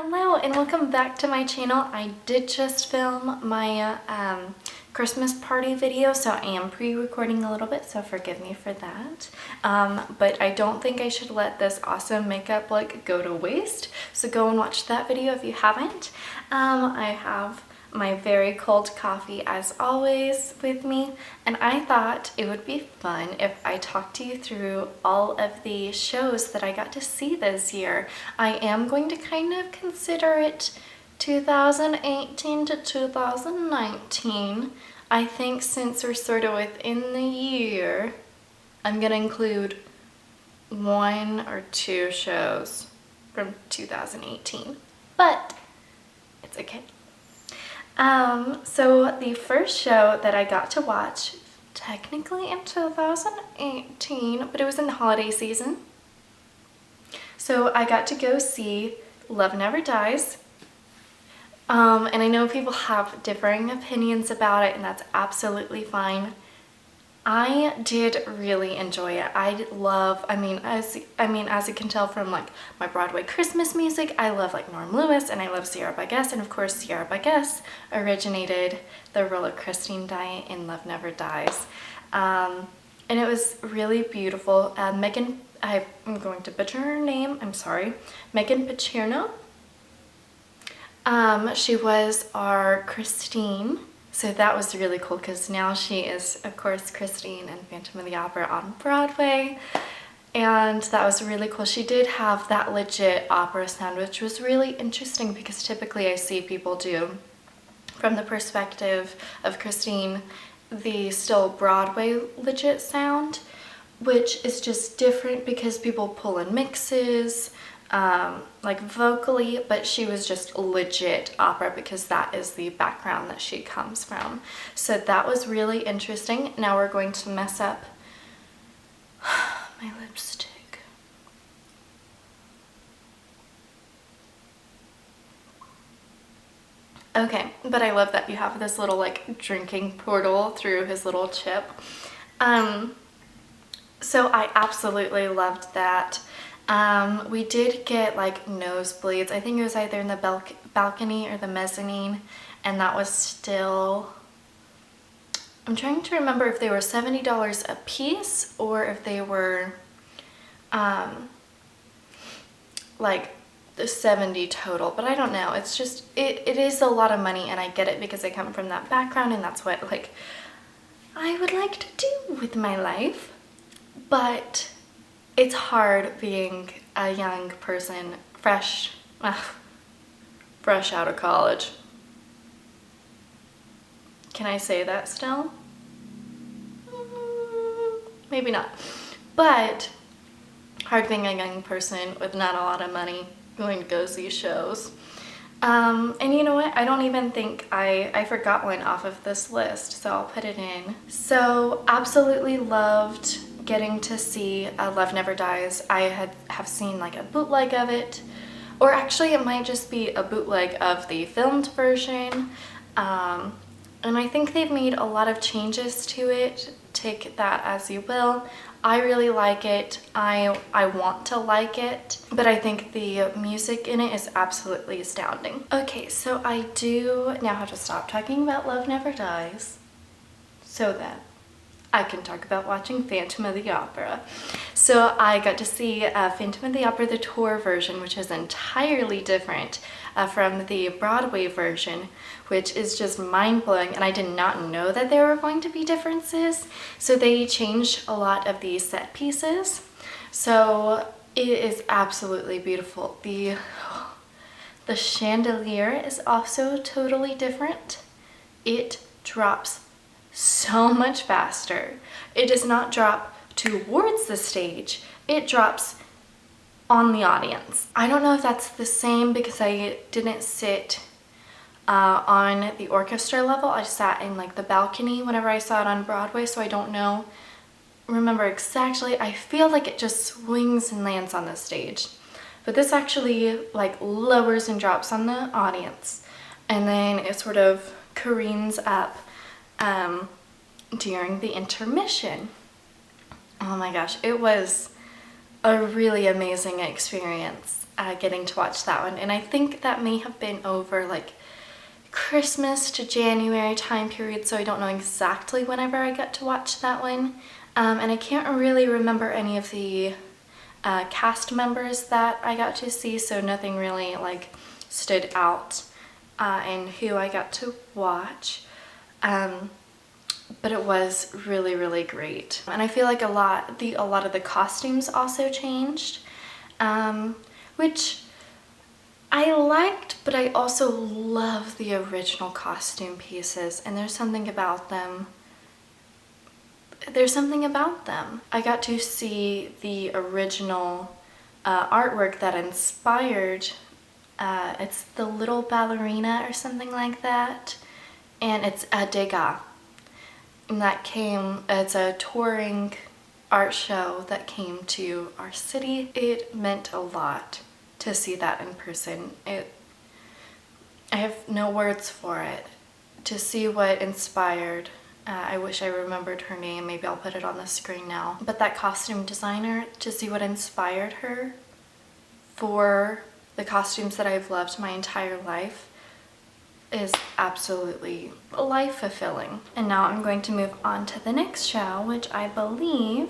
Hello and welcome back to my channel. I did just film my Christmas party video, so I am pre-recording a little bit, so forgive me for that. But I don't think I should let this awesome makeup look go to waste, so go and watch that video if you haven't. I have my very cold coffee as always with me, and I thought it would be fun if I talked you through all of the shows that I got to see this year. I am going to kind of consider it 2018 to 2019. I think since we're sort of within the year, I'm gonna include one or two shows from 2018, but it's okay. So the first show that I got to watch, technically in 2018, but it was in the holiday season. So I got to go see Love Never Dies. And I know people have differing opinions about it, and that's absolutely fine. I did really enjoy it. As you can tell from like my Broadway Christmas music, I love like Norm Lewis and I love Sierra Baguess, and of course Sierra Baguess originated the role of Christine Dye in Love Never Dies. And it was really beautiful. I'm going to butcher her name, I'm sorry. Megan Pacherno. She was our Christine. So that was really cool because now she is, of course, Christine in Phantom of the Opera on Broadway. And that was really cool. She did have that legit opera sound, which was really interesting because typically I see people do, from the perspective of Christine, the still Broadway legit sound, which is just different because people pull in mixes, like vocally, but she was just legit opera because that is the background that she comes from. So that was really interesting. Now we're going to mess up my lipstick. Okay, but I love that you have this little like drinking portal through his little chip. So I absolutely loved that. We did get like nosebleeds. I think it was either in the balcony or the mezzanine, and that was still, I'm trying to remember if they were $70 a piece or if they were like the 70 total, but I don't know. It's just, it is a lot of money, and I get it because I come from that background and that's what like I would like to do with my life. But it's hard being a young person, fresh out of college. Can I say that still? Maybe not. But hard being a young person with not a lot of money going to go see shows. And you know what? I don't even think I forgot one off of this list, so I'll put it in. So absolutely loved getting to see Love Never Dies. I have seen like a bootleg of it, or actually it might just be a bootleg of the filmed version. And I think they've made a lot of changes to it. Take that as you will. I really like it. I want to like it, but I think the music in it is absolutely astounding. Okay, so I do now have to stop talking about Love Never Dies so that I can talk about watching Phantom of the Opera. So I got to see Phantom of the Opera, the tour version, which is entirely different from the Broadway version, which is just mind-blowing, and I did not know that there were going to be differences. So they changed a lot of the set pieces. So it is absolutely beautiful. The chandelier is also totally different. It drops so much faster. It does not drop towards the stage, it drops on the audience. I don't know if that's the same because I didn't sit on the orchestra level. I sat in like the balcony whenever I saw it on Broadway, so I don't remember exactly. I feel like it just swings and lands on the stage, but this actually like lowers and drops on the audience, and then it sort of careens up during the intermission. Oh my gosh, it was a really amazing experience. getting to watch that one. And I think that may have been over like Christmas to January time period, so I don't know exactly whenever I got to watch that one. And I can't really remember any of the cast members that I got to see, so nothing really like stood out in who I got to watch. But it was really, really great. And I feel like a lot of the costumes also changed, which I liked, but I also love the original costume pieces, and there's something about them. I got to see the original artwork that inspired, it's the Little Ballerina or something like that, and it's a Degas. And it's a touring art show that came to our city. It meant a lot to see that in person. I have no words for it. To see what inspired, I wish I remembered her name, maybe I'll put it on the screen now. But that costume designer, to see what inspired her for the costumes that I've loved my entire life, is absolutely life-fulfilling. And now I'm going to move on to the next show, which I believe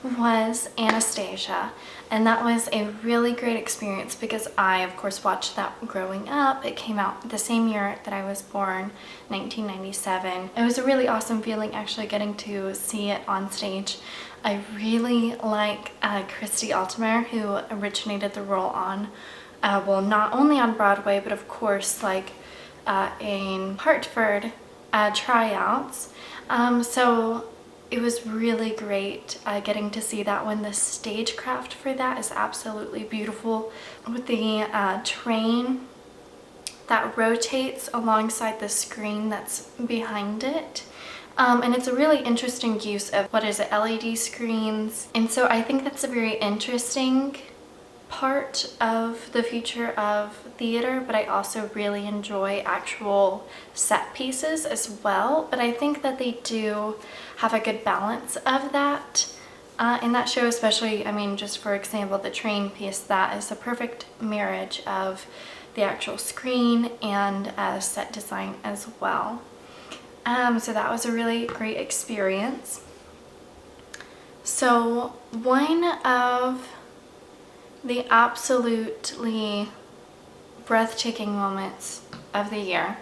was Anastasia. And that was a really great experience because I, of course, watched that growing up. It came out the same year that I was born, 1997. It was a really awesome feeling actually getting to see it on stage. I really like Christy Altimer, who originated the role on, well, not only on Broadway, but of course, like, in Hartford tryouts. So it was really great getting to see that one. The stagecraft for that is absolutely beautiful, with the train that rotates alongside the screen that's behind it. And it's a really interesting use of, what is it, LED screens. And so I think that's a very interesting part of the future of theater, but I also really enjoy actual set pieces as well. But I think that they do have a good balance of that in that show, especially, I mean, just for example, the train piece, that is a perfect marriage of the actual screen and set design as well. So that was a really great experience. So one of the absolutely breathtaking moments of the year,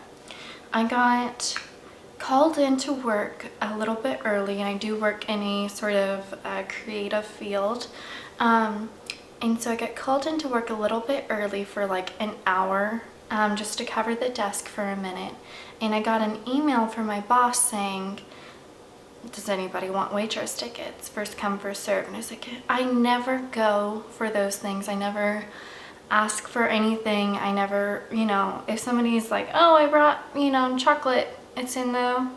I got called into work a little bit early, and I do work in a sort of creative field, and so I got called into work a little bit early for like an hour, just to cover the desk for a minute. And I got an email from my boss saying, does anybody want Waitress tickets? First come, first serve. And I was like, I never go for those things. I never ask for anything. I never, you know, if somebody's like, oh, I brought, you know, chocolate, it's in the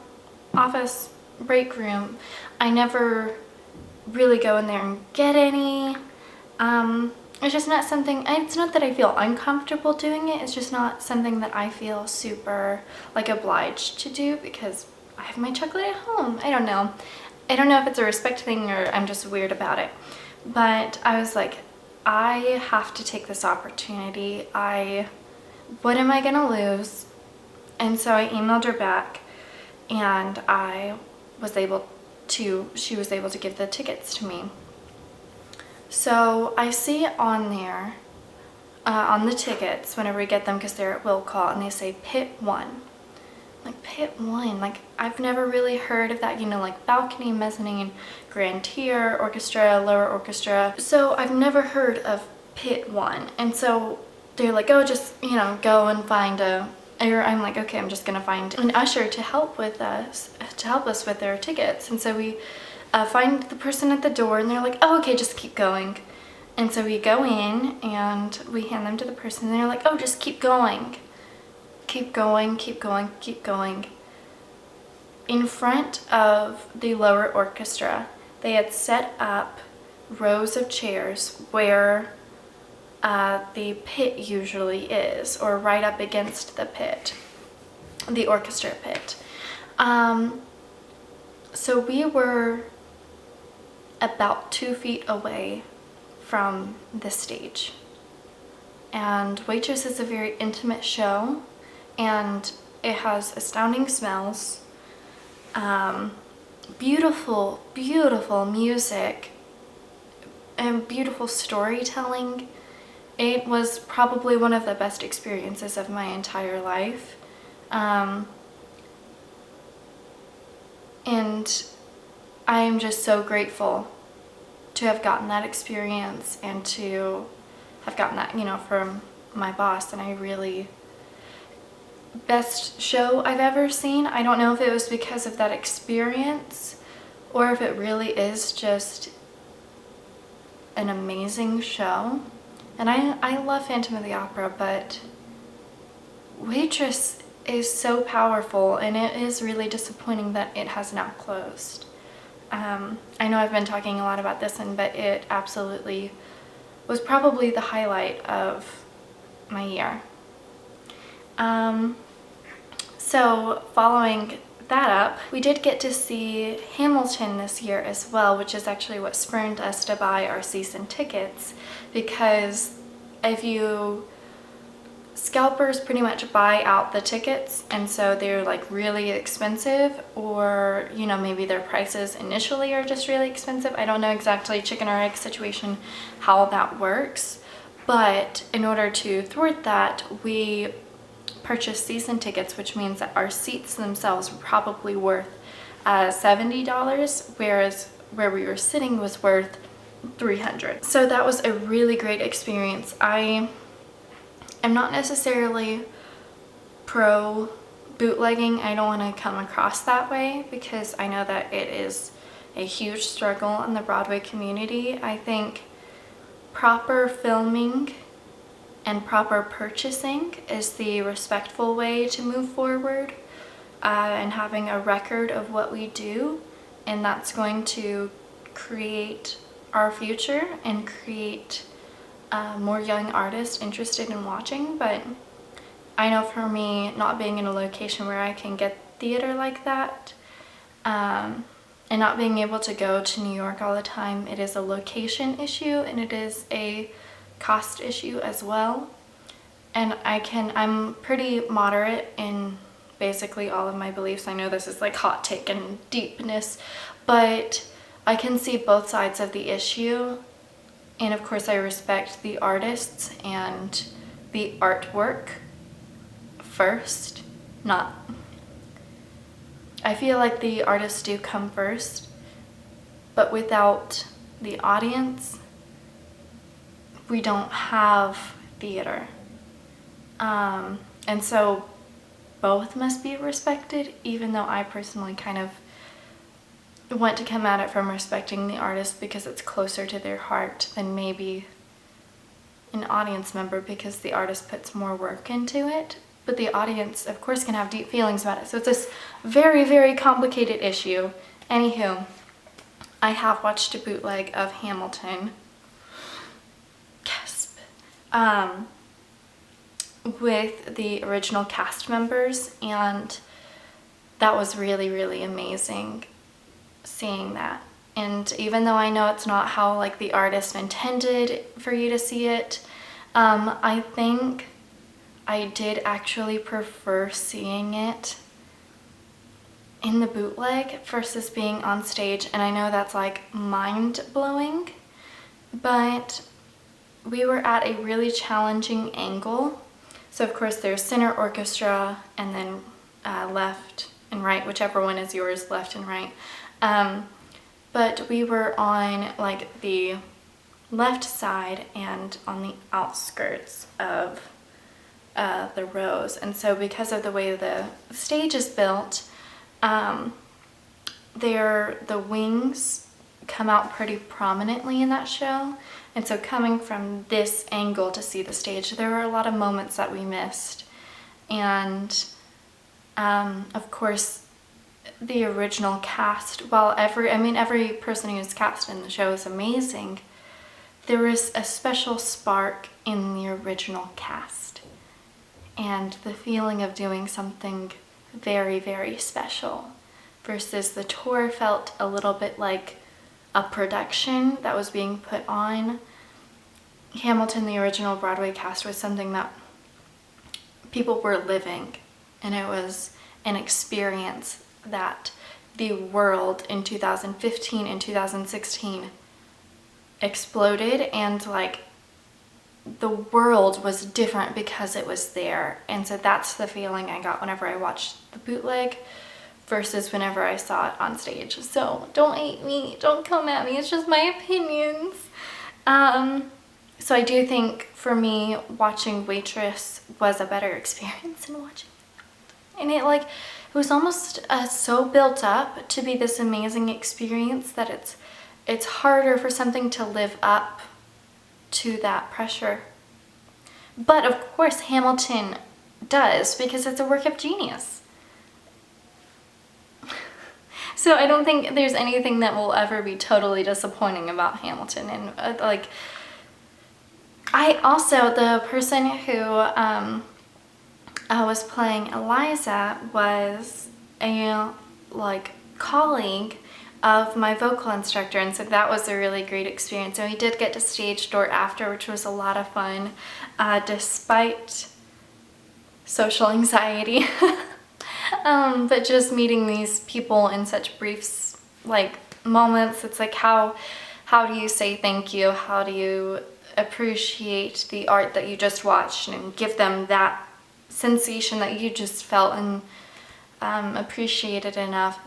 office break room, I never really go in there and get any. It's just not something, it's not that I feel uncomfortable doing it, it's just not something that I feel super like obliged to do because I have my chocolate at home. I don't know if it's a respect thing or I'm just weird about it. But I was like, I have to take this opportunity. What am I gonna lose? And so I emailed her back, and she was able to give the tickets to me. So I see on there, on the tickets, whenever we get them, because they're at will call, and they say pit 1. Like, pit 1, like, I've never really heard of that, you know, like balcony, mezzanine, grand tier, orchestra, lower orchestra. So I've never heard of pit 1. And so they're like, oh, just, you know, go and find I'm like, okay, I'm just gonna find an usher to help us with their tickets. And so we find the person at the door, and they're like, oh, okay, just keep going. And so we go in and we hand them to the person, and they're like, oh, just keep going. Keep going, keep going, keep going. In front of the lower orchestra, they had set up rows of chairs where the pit usually is, or right up against the pit, the orchestra pit. So we were about 2 feet away from the stage. and Waitress is a very intimate show, and it has astounding smells, beautiful, beautiful music, and beautiful storytelling. It was probably one of the best experiences of my entire life. And I am just so grateful to have gotten that experience and to have gotten that, you know, from my boss. And I really, best show I've ever seen. I don't know if it was because of that experience or if it really is just an amazing show. And I love Phantom of the Opera, but Waitress is so powerful, and it is really disappointing that it has now closed. I know I've been talking a lot about this one, but it absolutely was probably the highlight of my year. So following that up, we did get to see Hamilton this year as well, which is actually what spurred us to buy our season tickets, because if you scalpers pretty much buy out the tickets, and so they're like really expensive, or you know, maybe their prices initially are just really expensive. I don't know exactly, chicken or egg situation, how that works, but in order to thwart that, we purchased season tickets, which means that our seats themselves were probably worth $70, whereas where we were sitting was worth $300. So that was a really great experience. I'm not necessarily pro bootlegging. I don't want to come across that way, because I know that it is a huge struggle in the Broadway community. I think proper filming and proper purchasing is the respectful way to move forward, and having a record of what we do, and that's going to create our future and create more young artists interested in watching. But I know for me, not being in a location where I can get theater like that, and not being able to go to New York all the time, it is a location issue and it is a cost issue as well. And I'm pretty moderate in basically all of my beliefs. I know this is like hot take and deepness, but I can see both sides of the issue. And of course I respect the artists and the artwork first. I feel like the artists do come first, but without the audience, we don't have theater. And so both must be respected, even though I personally kind of want to come at it from respecting the artist because it's closer to their heart than maybe an audience member, because the artist puts more work into it. But the audience, of course, can have deep feelings about it. So it's this very, very complicated issue. Anywho, I have watched a bootleg of Hamilton. Gasp. With the original cast members, and that was really, really amazing seeing that. And even though I know it's not how like the artist intended for you to see it, I think I did actually prefer seeing it in the bootleg versus being on stage. And I know that's like mind-blowing, but we were at a really challenging angle. So of course there's center orchestra and then left and right, whichever one is yours, left and right. But we were on like the left side and on the outskirts of the rows. And so because of the way the stage is built, the wings come out pretty prominently in that show. And so coming from this angle to see the stage, there were a lot of moments that we missed. And of course, the original cast, while every person who's cast in the show is amazing, there was a special spark in the original cast. And the feeling of doing something very, very special versus the tour felt a little bit like a production that was being put on. Hamilton, the original Broadway cast, was something that people were living, and it was an experience that the world in 2015 and 2016 exploded, and like the world was different because it was there. And so that's the feeling I got whenever I watched the bootleg versus whenever I saw it on stage. So don't hate me, don't come at me, it's just my opinions. So I do think for me, watching Waitress was a better experience than watching it. And it was almost so built up to be this amazing experience that it's harder for something to live up to that pressure. But of course Hamilton does, because it's a work of genius. So I don't think there's anything that will ever be totally disappointing about Hamilton. And I also, the person who was playing Eliza was a colleague of my vocal instructor, and so that was a really great experience. And we did get to stage door after, which was a lot of fun, despite social anxiety. But just meeting these people in such brief moments, it's like how do you say thank you? How do you appreciate the art that you just watched and give them that sensation that you just felt and appreciated enough?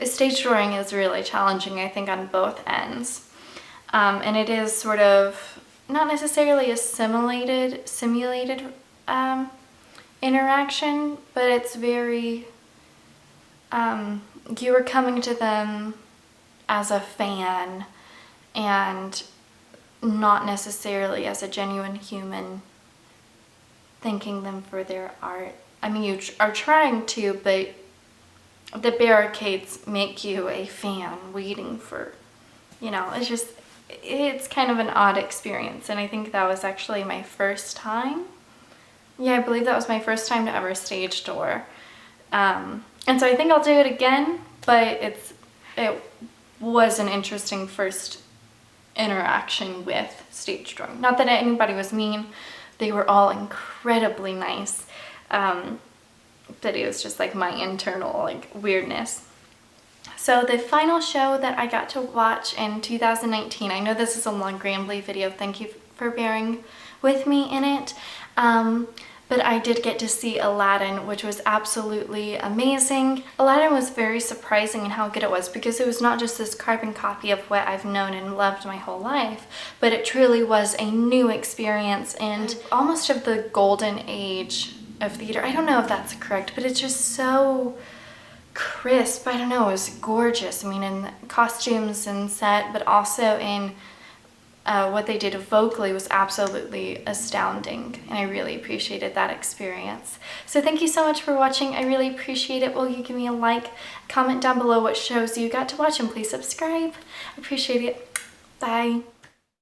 Stage dooring is really challenging, I think, on both ends. And it is sort of not necessarily a simulated interaction, but it's very, you are coming to them as a fan and not necessarily as a genuine human, thanking them for their art. I mean, you are trying to, but the barricades make you a fan waiting for, it's kind of an odd experience. And I think that was actually my first time. Yeah, I believe that was my first time to ever stage door. And so I think I'll do it again, but it was an interesting first interaction with stage door. Not that anybody was mean, they were all incredibly nice. But it was just my internal weirdness. So the final show that I got to watch in 2019, I know this is a long rambly video, thank you for bearing with me in it, but I did get to see Aladdin, which was absolutely amazing. Aladdin was very surprising in how good it was, because it was not just this carbon copy of what I've known and loved my whole life, but it truly was a new experience and almost of the golden age of theater. I don't know if that's correct, but it's just so crisp. I don't know, it was gorgeous. I mean, in costumes and set, but also in what they did vocally was absolutely astounding, and I really appreciated that experience. So thank you so much for watching. I really appreciate it. Will you give me a like, comment down below what shows you got to watch, and please subscribe. I appreciate it. Bye.